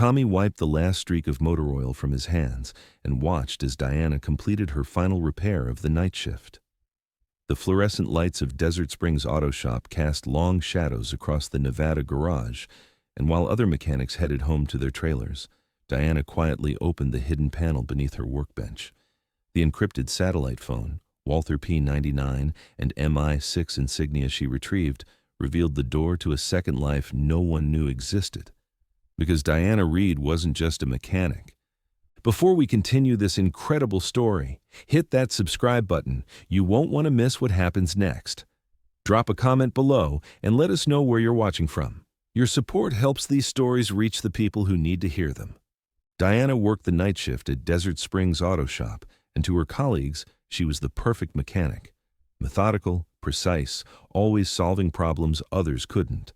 Tommy wiped the last streak of motor oil from his hands and watched as Diana completed her final repair of the night shift. The fluorescent lights of Desert Springs Auto Shop cast long shadows across the Nevada garage, and while other mechanics headed home to their trailers, Diana quietly opened the hidden panel beneath her workbench. The encrypted satellite phone, Walther P99, and MI6 insignia she retrieved revealed the door to a second life no one knew existed. Because Diana Reed wasn't just a mechanic. Before we continue this incredible story, hit that subscribe button. You won't want to miss what happens next. Drop a comment below and let us know where you're watching from. Your support helps these stories reach the people who need to hear them. Diana worked the night shift at Desert Springs Auto Shop, and to her colleagues, she was the perfect mechanic. Methodical, precise, always solving problems others couldn't.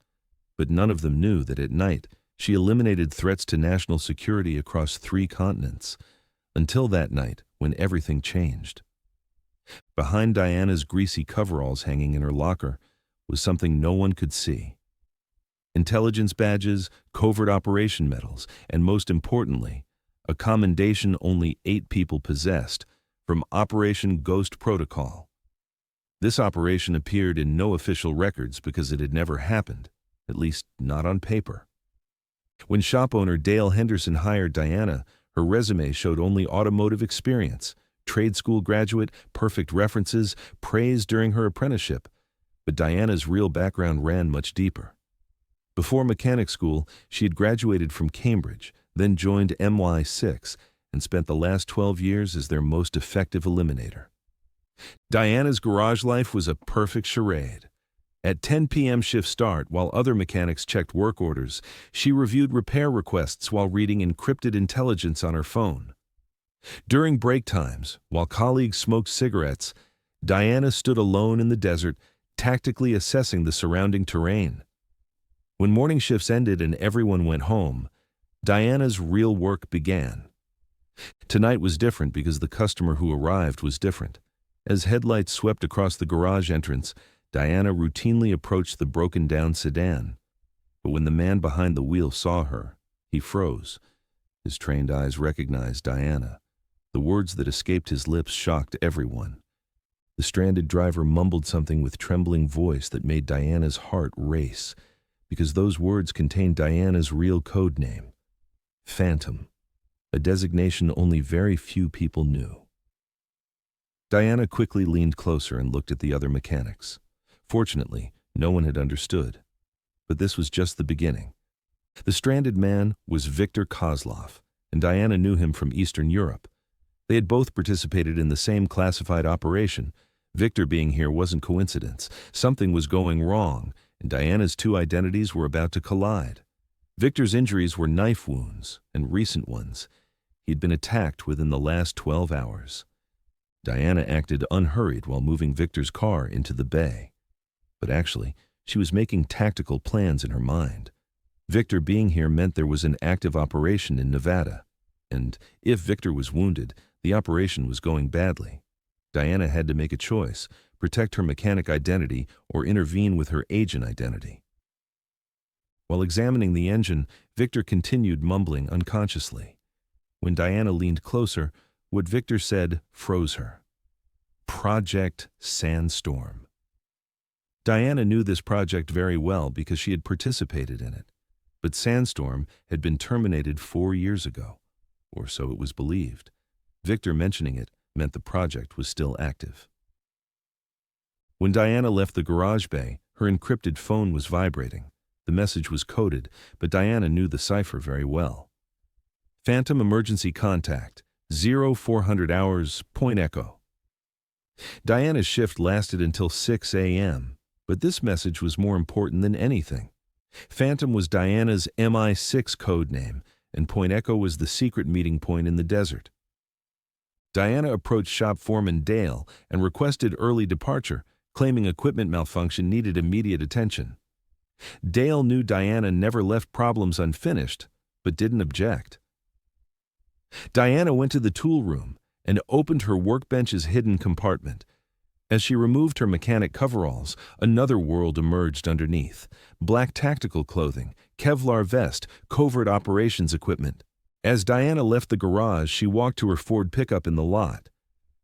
But none of them knew that at night, she eliminated threats to national security across 3 continents. Until that night, when everything changed. Behind Diana's greasy coveralls hanging in her locker was something no one could see. Intelligence badges, covert operation medals, and most importantly, a commendation only 8 people possessed from Operation Ghost Protocol. This operation appeared in no official records because it had never happened, at least not on paper. When shop owner Dale Henderson hired Diana, her resume showed only automotive experience, trade school graduate, perfect references, praise during her apprenticeship. But Diana's real background ran much deeper. Before mechanic school, she had graduated from Cambridge, then joined MI6, and spent the last 12 years as their most effective eliminator. Diana's garage life was a perfect charade. At 10 p.m. shift start, while other mechanics checked work orders, she reviewed repair requests while reading encrypted intelligence on her phone. During break times, while colleagues smoked cigarettes, Diana stood alone in the desert, tactically assessing the surrounding terrain. When morning shifts ended and everyone went home, Diana's real work began. Tonight was different because the customer who arrived was different. As headlights swept across the garage entrance, Diana routinely approached the broken-down sedan. But when the man behind the wheel saw her, he froze. His trained eyes recognized Diana. The words that escaped his lips shocked everyone. The stranded driver mumbled something with trembling voice that made Diana's heart race, because those words contained Diana's real code name, Phantom, a designation only very few people knew. Diana quickly leaned closer and looked at the other mechanics. Fortunately, no one had understood. But this was just the beginning. The stranded man was Viktor Kozlov, and Diana knew him from Eastern Europe. They had both participated in the same classified operation. Viktor being here wasn't coincidence. Something was going wrong, and Diana's 2 identities were about to collide. Viktor's injuries were knife wounds, and recent ones. He'd been attacked within the last 12 hours. Diana acted unhurried while moving Viktor's car into the bay. But actually, she was making tactical plans in her mind. Viktor being here meant there was an active operation in Nevada. And if Viktor was wounded, the operation was going badly. Diana had to make a choice, protect her mechanic identity or intervene with her agent identity. While examining the engine, Viktor continued mumbling unconsciously. When Diana leaned closer, what Viktor said froze her. Project Sandstorm. Diana knew this project very well because she had participated in it. But Sandstorm had been terminated 4 years ago, or so it was believed. Viktor mentioning it meant the project was still active. When Diana left the garage bay, her encrypted phone was vibrating. The message was coded, but Diana knew the cipher very well. Phantom emergency contact, 0400 hours, Point Echo. Diana's shift lasted until 6 a.m., but this message was more important than anything. Phantom was Diana's MI6 code name, and Point Echo was the secret meeting point in the desert. Diana approached shop foreman Dale and requested early departure, claiming equipment malfunction needed immediate attention. Dale knew Diana never left problems unfinished, but didn't object. Diana went to the tool room and opened her workbench's hidden compartment. As she removed her mechanic coveralls, another world emerged underneath. Black tactical clothing, Kevlar vest, covert operations equipment. As Diana left the garage, she walked to her Ford pickup in the lot.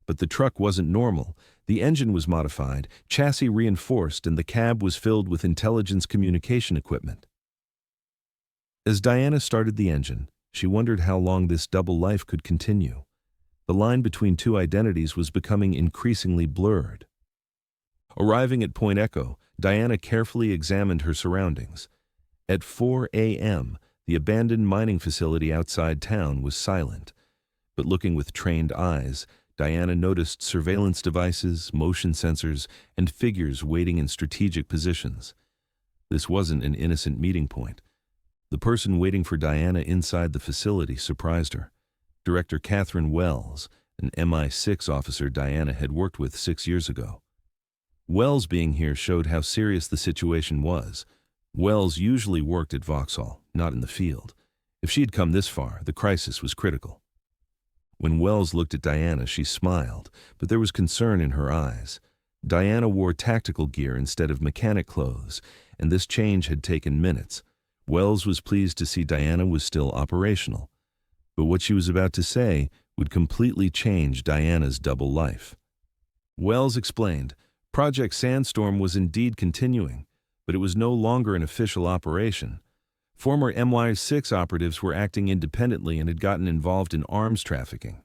But the truck wasn't normal. The engine was modified, chassis reinforced, and the cab was filled with intelligence communication equipment. As Diana started the engine, she wondered how long this double life could continue. The line between two identities was becoming increasingly blurred. Arriving at Point Echo, Diana carefully examined her surroundings. At 4 a.m., the abandoned mining facility outside town was silent. But looking with trained eyes, Diana noticed surveillance devices, motion sensors, and figures waiting in strategic positions. This wasn't an innocent meeting point. The person waiting for Diana inside the facility surprised her. Director Catherine Wells, an MI6 officer Diana had worked with 6 years ago. Wells being here showed how serious the situation was. Wells usually worked at Vauxhall, not in the field. If she had come this far, the crisis was critical. When Wells looked at Diana, she smiled, but there was concern in her eyes. Diana wore tactical gear instead of mechanic clothes, and this change had taken minutes. Wells was pleased to see Diana was still operational. But what she was about to say would completely change Diana's double life. Wells explained, Project Sandstorm was indeed continuing, but it was no longer an official operation. Former MI6 operatives were acting independently and had gotten involved in arms trafficking.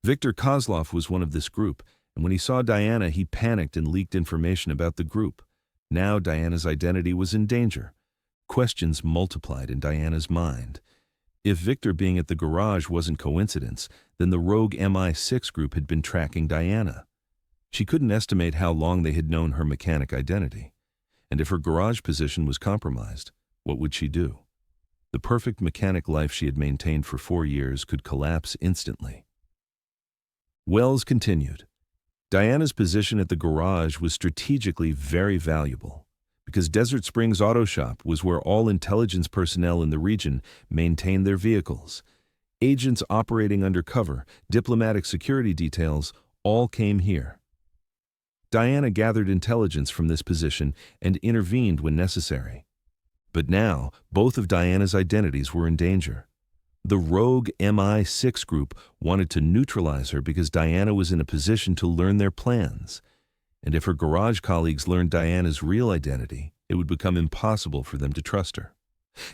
Viktor Kozlov was one of this group, and when he saw Diana, he panicked and leaked information about the group. Now Diana's identity was in danger. Questions multiplied in Diana's mind. If Viktor being at the garage wasn't coincidence, then the rogue MI6 group had been tracking Diana. She couldn't estimate how long they had known her mechanic identity. And if her garage position was compromised, what would she do? The perfect mechanic life she had maintained for 4 years could collapse instantly. Wells continued. Diana's position at the garage was strategically very valuable, because Desert Springs Auto Shop was where all intelligence personnel in the region maintained their vehicles. Agents operating undercover, diplomatic security details, all came here. Diana gathered intelligence from this position and intervened when necessary. But now, both of Diana's identities were in danger. The rogue MI6 group wanted to neutralize her because Diana was in a position to learn their plans. And if her garage colleagues learned Diana's real identity, it would become impossible for them to trust her.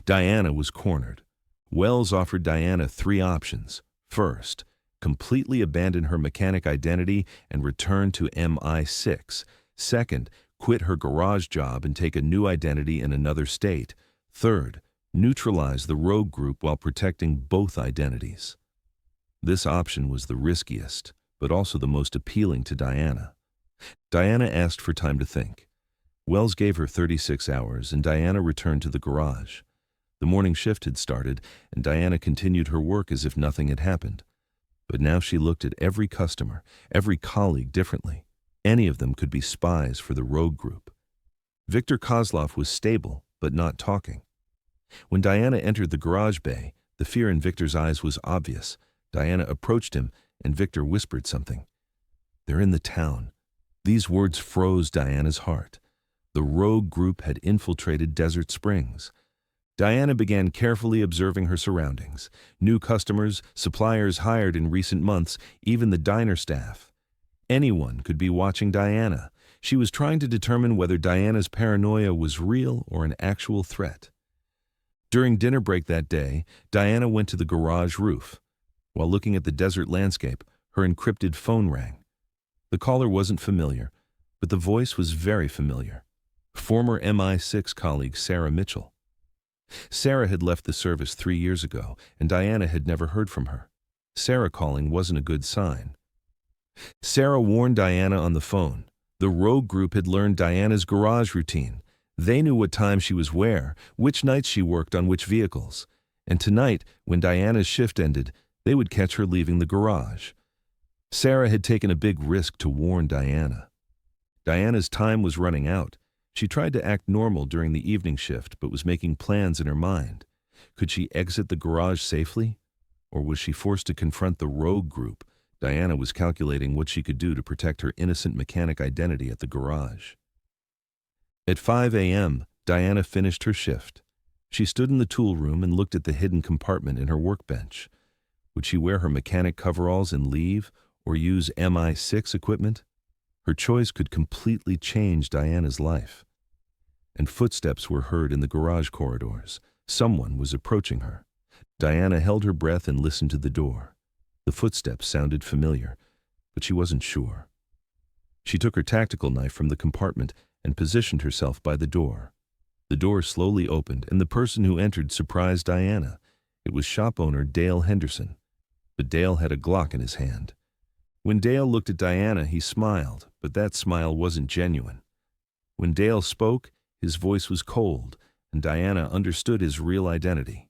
Diana was cornered. Wells offered Diana 3 options. First, completely abandon her mechanic identity and return to MI6. Second, quit her garage job and take a new identity in another state. Third, neutralize the rogue group while protecting both identities. This option was the riskiest, but also the most appealing to Diana. Diana asked for time to think. Wells gave her 36 hours, and Diana returned to the garage. The morning shift had started, and Diana continued her work as if nothing had happened. But now she looked at every customer, every colleague differently. Any of them could be spies for the rogue group. Viktor Kozlov was stable, but not talking. When Diana entered the garage bay, the fear in Viktor's eyes was obvious. Diana approached him, and Viktor whispered something. "They're in the town." These words froze Diana's heart. The rogue group had infiltrated Desert Springs. Diana began carefully observing her surroundings. New customers, suppliers hired in recent months, even the diner staff. Anyone could be watching Diana. She was trying to determine whether Diana's paranoia was real or an actual threat. During dinner break that day, Diana went to the garage roof. While looking at the desert landscape, her encrypted phone rang. The caller wasn't familiar, but the voice was very familiar. Former MI6 colleague Sarah Mitchell. Sarah had left the service 3 years ago, and Diana had never heard from her. Sarah calling wasn't a good sign. Sarah warned Diana on the phone. The rogue group had learned Diana's garage routine. They knew what time she was where, which nights she worked on which vehicles. And tonight, when Diana's shift ended, they would catch her leaving the garage. Sarah had taken a big risk to warn Diana. Diana's time was running out. She tried to act normal during the evening shift, but was making plans in her mind. Could she exit the garage safely? Or was she forced to confront the rogue group? Diana was calculating what she could do to protect her innocent mechanic identity at the garage. At 5 a.m., Diana finished her shift. She stood in the tool room and looked at the hidden compartment in her workbench. Would she wear her mechanic coveralls and leave, or use MI6 equipment? Her choice could completely change Diana's life. And footsteps were heard in the garage corridors. Someone was approaching her. Diana held her breath and listened to the door. The footsteps sounded familiar, but she wasn't sure. She took her tactical knife from the compartment and positioned herself by the door. The door slowly opened, and the person who entered surprised Diana. It was shop owner Dale Henderson, but Dale had a Glock in his hand. When Dale looked at Diana, he smiled, but that smile wasn't genuine. When Dale spoke, his voice was cold, and Diana understood his real identity.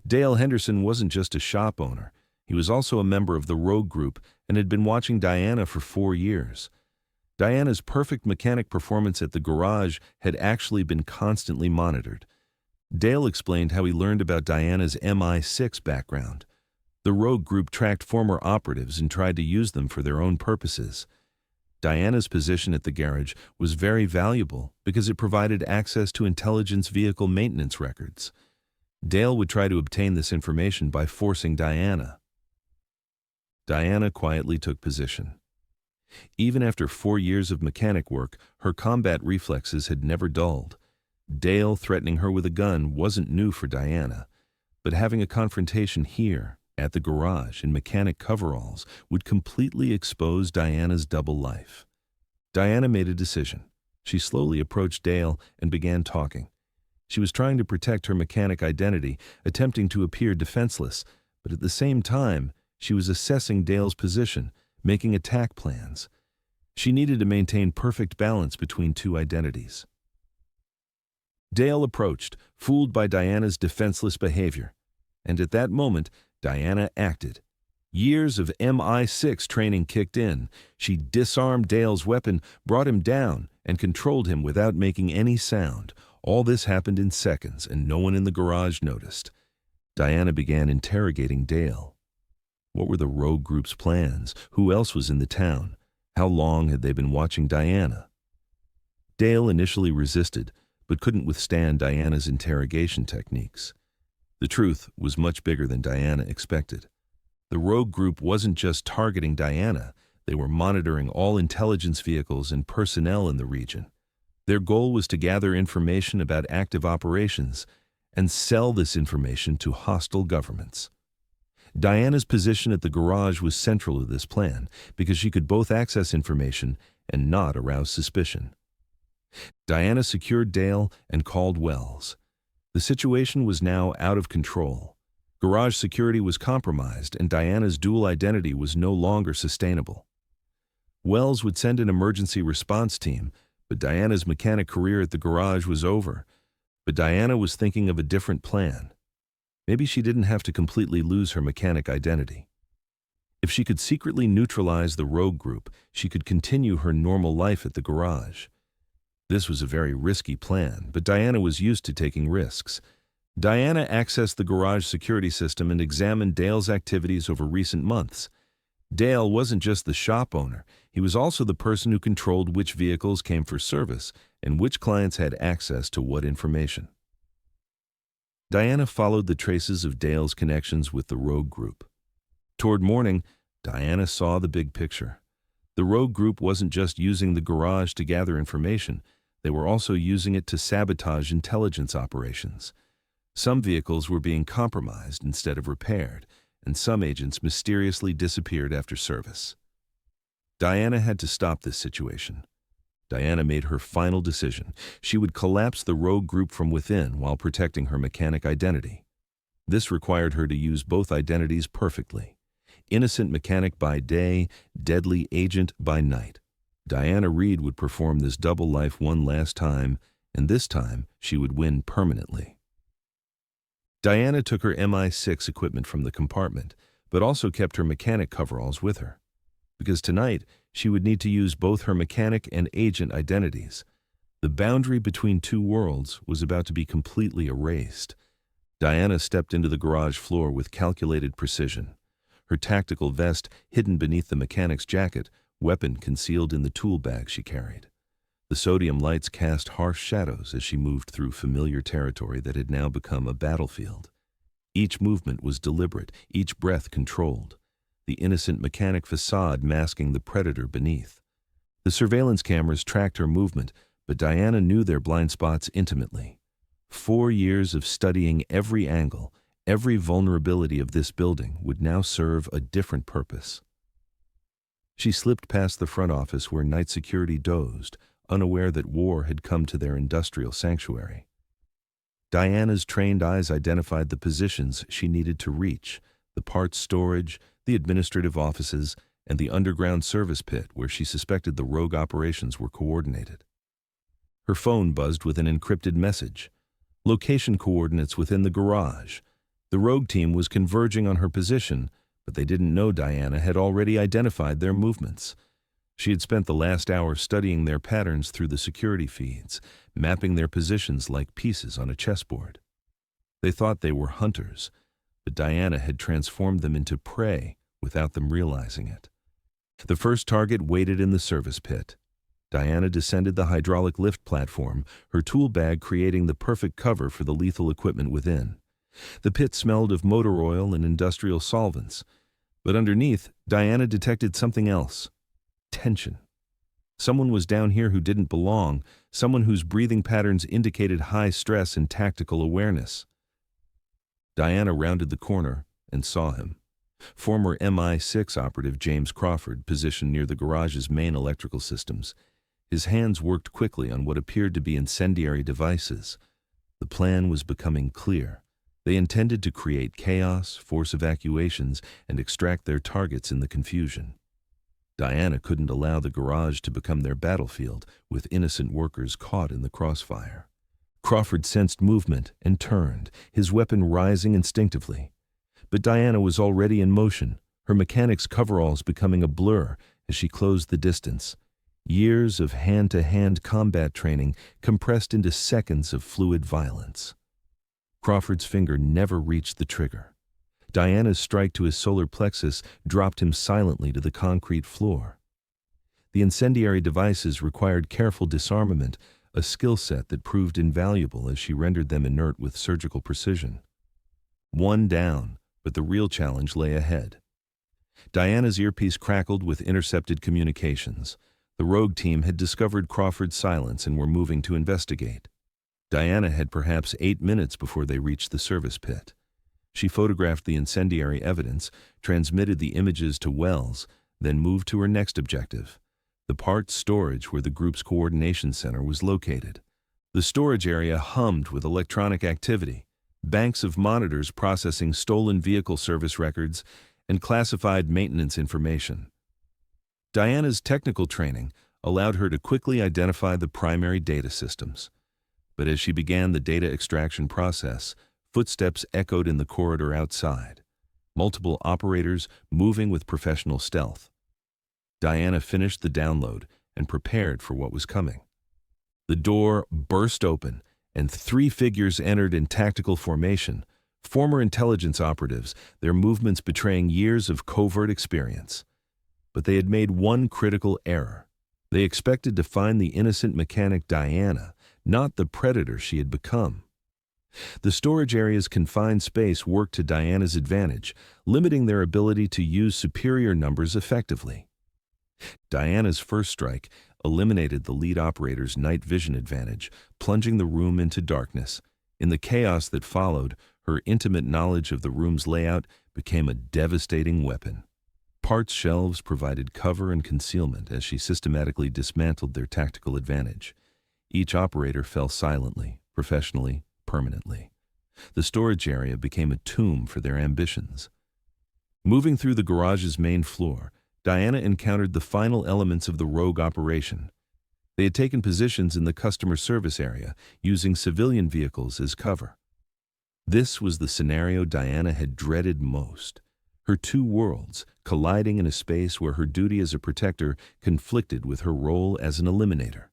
Dale Henderson wasn't just a shop owner. He was also a member of the Rogue Group and had been watching Diana for 4 years. Diana's perfect mechanic performance at the garage had actually been constantly monitored. Dale explained how he learned about Diana's MI6 background. The Rogue Group tracked former operatives and tried to use them for their own purposes. Diana's position at the garage was very valuable because it provided access to intelligence vehicle maintenance records. Dale would try to obtain this information by forcing Diana. Diana quietly took position. Even after 4 years of mechanic work, her combat reflexes had never dulled. Dale threatening her with a gun wasn't new for Diana, but having a confrontation here, at the garage, in mechanic coveralls, would completely expose Diana's double life. Diana made a decision. She slowly approached Dale and began talking. She was trying to protect her mechanic identity, attempting to appear defenseless, but at the same time, she was assessing Dale's position, making attack plans. She needed to maintain perfect balance between two identities. Dale approached, fooled by Diana's defenseless behavior. And at that moment, Diana acted. Years of MI6 training kicked in. She disarmed Dale's weapon, brought him down, and controlled him without making any sound. All this happened in seconds, and no one in the garage noticed. Diana began interrogating Dale. What were the Rogue Group's plans? Who else was in the town? How long had they been watching Diana? Dale initially resisted, but couldn't withstand Diana's interrogation techniques. The truth was much bigger than Diana expected. The Rogue Group wasn't just targeting Diana, they were monitoring all intelligence vehicles and personnel in the region. Their goal was to gather information about active operations and sell this information to hostile governments. Diana's position at the garage was central to this plan because she could both access information and not arouse suspicion. Diana secured Dale and called Wells. The situation was now out of control. Garage security was compromised and Diana's dual identity was no longer sustainable. Wells would send an emergency response team, but Diana's mechanic career at the garage was over. But Diana was thinking of a different plan. Maybe she didn't have to completely lose her mechanic identity. If she could secretly neutralize the Rogue Group, she could continue her normal life at the garage. This was a very risky plan, but Diana was used to taking risks. Diana accessed the garage security system and examined Dale's activities over recent months. Dale wasn't just the shop owner, he was also the person who controlled which vehicles came for service and which clients had access to what information. Diana followed the traces of Dale's connections with the Rogue Group. Toward morning, Diana saw the big picture. The Rogue Group wasn't just using the garage to gather information, they were also using it to sabotage intelligence operations. Some vehicles were being compromised instead of repaired, and some agents mysteriously disappeared after service. Diana had to stop this situation. Diana made her final decision. She would collapse the Rogue Group from within while protecting her mechanic identity. This required her to use both identities perfectly. Innocent mechanic by day, deadly agent by night. Diana Reed would perform this double life one last time, and this time she would win permanently. Diana took her MI6 equipment from the compartment, but also kept her mechanic coveralls with her. Because tonight, she would need to use both her mechanic and agent identities. The boundary between two worlds was about to be completely erased. Diana stepped into the garage floor with calculated precision. Her tactical vest hidden beneath the mechanic's jacket, weapon concealed in the tool bag she carried. The sodium lights cast harsh shadows as she moved through familiar territory that had now become a battlefield. Each movement was deliberate, each breath controlled, the innocent mechanic facade masking the predator beneath. The surveillance cameras tracked her movement, but Diana knew their blind spots intimately. 4 years of studying every angle, every vulnerability of this building would now serve a different purpose. She slipped past the front office where night security dozed, unaware that war had come to their industrial sanctuary. Diana's trained eyes identified the positions she needed to reach: the parts storage, the administrative offices, and the underground service pit where she suspected the rogue operations were coordinated. Her phone buzzed with an encrypted message: location coordinates within the garage. The rogue team was converging on her position, but they didn't know Diana had already identified their movements. She had spent the last hour studying their patterns through the security feeds, mapping their positions like pieces on a chessboard. They thought they were hunters, but Diana had transformed them into prey without them realizing it. The first target waited in the service pit. Diana descended the hydraulic lift platform, her tool bag creating the perfect cover for the lethal equipment within. The pit smelled of motor oil and industrial solvents, but underneath, Diana detected something else: tension. Someone was down here who didn't belong, someone whose breathing patterns indicated high stress and tactical awareness. Diana rounded the corner and saw him. Former MI6 operative James Crawford, positioned near the garage's main electrical systems. His hands worked quickly on what appeared to be incendiary devices. The plan was becoming clear. They intended to create chaos, force evacuations, and extract their targets in the confusion. Diana couldn't allow the garage to become their battlefield, with innocent workers caught in the crossfire. Crawford sensed movement and turned, his weapon rising instinctively. But Diana was already in motion, her mechanic's coveralls becoming a blur as she closed the distance. Years of hand-to-hand combat training compressed into seconds of fluid violence. Crawford's finger never reached the trigger. Diana's strike to his solar plexus dropped him silently to the concrete floor. The incendiary devices required careful disarmament, a skill set that proved invaluable as she rendered them inert with surgical precision. One down, but the real challenge lay ahead. Diana's earpiece crackled with intercepted communications. The rogue team had discovered Crawford's silence and were moving to investigate. Diana had perhaps 8 minutes before they reached the service pit. She photographed the incendiary evidence, transmitted the images to Wells, then moved to her next objective: the parts storage where the group's coordination center was located. The storage area hummed with electronic activity, banks of monitors processing stolen vehicle service records and classified maintenance information. Diana's technical training allowed her to quickly identify the primary data systems. But as she began the data extraction process, footsteps echoed in the corridor outside, multiple operators moving with professional stealth. Diana finished the download and prepared for what was coming. The door burst open, and 3 figures entered in tactical formation, former intelligence operatives, their movements betraying years of covert experience. But they had made one critical error. They expected to find the innocent mechanic Diana, not the predator she had become. The storage area's confined space worked to Diana's advantage, limiting their ability to use superior numbers effectively. Diana's first strike eliminated the lead operator's night vision advantage, plunging the room into darkness. In the chaos that followed, her intimate knowledge of the room's layout became a devastating weapon. Parts shelves provided cover and concealment as she systematically dismantled their tactical advantage. Each operator fell silently, professionally, permanently. The storage area became a tomb for their ambitions. Moving through the garage's main floor, Diana encountered the final elements of the rogue operation. They had taken positions in the customer service area, using civilian vehicles as cover. This was the scenario Diana had dreaded most. Her 2 worlds colliding in a space where her duty as a protector conflicted with her role as an eliminator.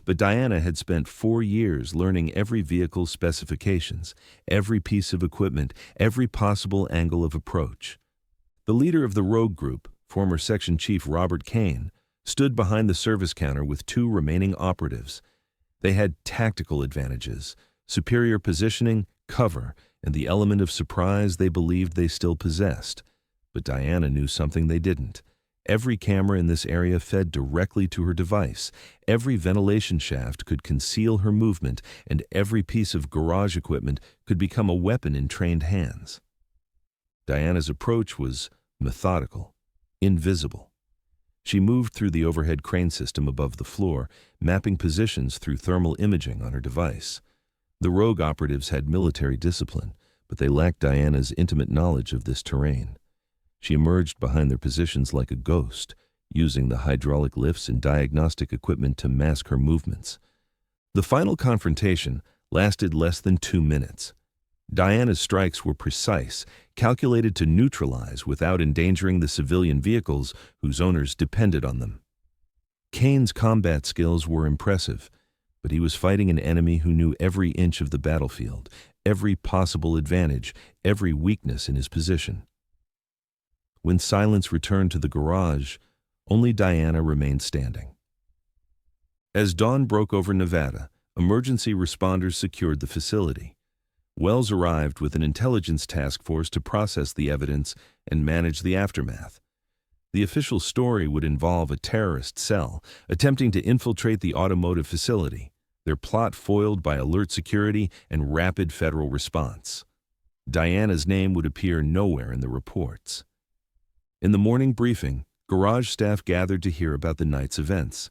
But Diana had spent 4 years learning every vehicle's specifications, every piece of equipment, every possible angle of approach. The leader of the rogue group, former Section Chief Robert Kane, stood behind the service counter with two remaining operatives. They had tactical advantages, superior positioning, cover, and the element of surprise they believed they still possessed. But Diana knew something they didn't. Every camera in this area fed directly to her device. Every ventilation shaft could conceal her movement, and every piece of garage equipment could become a weapon in trained hands. Diana's approach was methodical, invisible. She moved through the overhead crane system above the floor, mapping positions through thermal imaging on her device. The rogue operatives had military discipline, but they lacked Diana's intimate knowledge of this terrain. She emerged behind their positions like a ghost, using the hydraulic lifts and diagnostic equipment to mask her movements. The final confrontation lasted less than 2 minutes. Diana's strikes were precise, calculated to neutralize without endangering the civilian vehicles whose owners depended on them. Kane's combat skills were impressive, but he was fighting an enemy who knew every inch of the battlefield, every possible advantage, every weakness in his position. When silence returned to the garage, only Diana remained standing. As dawn broke over Nevada, emergency responders secured the facility. Wells arrived with an intelligence task force to process the evidence and manage the aftermath. The official story would involve a terrorist cell attempting to infiltrate the automotive facility, their plot foiled by alert security and rapid federal response. Diana's name would appear nowhere in the reports. In the morning briefing, garage staff gathered to hear about the night's events.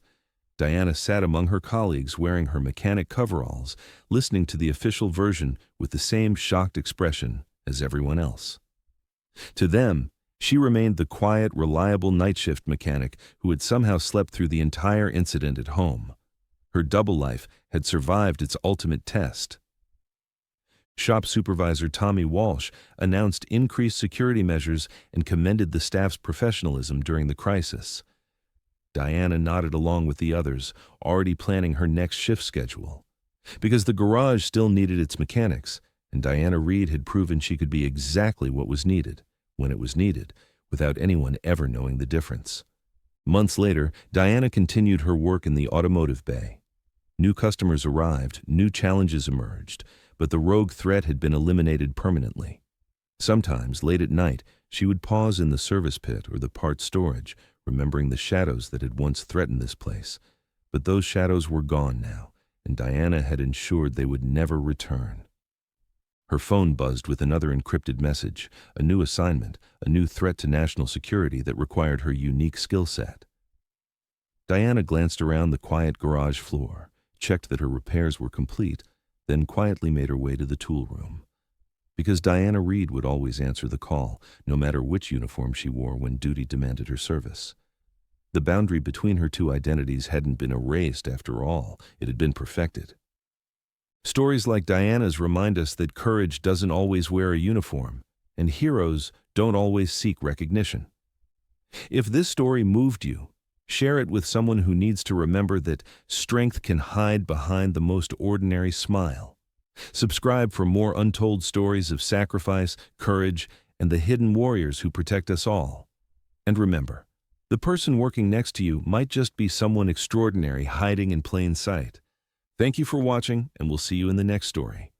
Diana sat among her colleagues wearing her mechanic coveralls, listening to the official version with the same shocked expression as everyone else. To them, she remained the quiet, reliable night shift mechanic who had somehow slept through the entire incident at home. Her double life had survived its ultimate test. Shop supervisor Tommy Walsh announced increased security measures and commended the staff's professionalism during the crisis. Diana nodded along with the others, already planning her next shift schedule. Because the garage still needed its mechanics, and Diana Reed had proven she could be exactly what was needed, when it was needed, without anyone ever knowing the difference. Months later, Diana continued her work in the automotive bay. New customers arrived, new challenges emerged, but the rogue threat had been eliminated permanently. Sometimes, late at night, she would pause in the service pit or the parts storage, remembering the shadows that had once threatened this place. But those shadows were gone now, and Diana had ensured they would never return. Her phone buzzed with another encrypted message, a new assignment, a new threat to national security that required her unique skill set. Diana glanced around the quiet garage floor, checked that her repairs were complete, then quietly made her way to the tool room. Because Diana Reed would always answer the call, no matter which uniform she wore when duty demanded her service. The boundary between her two identities hadn't been erased after all, it had been perfected. Stories like Diana's remind us that courage doesn't always wear a uniform, and heroes don't always seek recognition. If this story moved you, share it with someone who needs to remember that strength can hide behind the most ordinary smile. Subscribe for more untold stories of sacrifice, courage, and the hidden warriors who protect us all. And remember, the person working next to you might just be someone extraordinary hiding in plain sight. Thank you for watching, and we'll see you in the next story.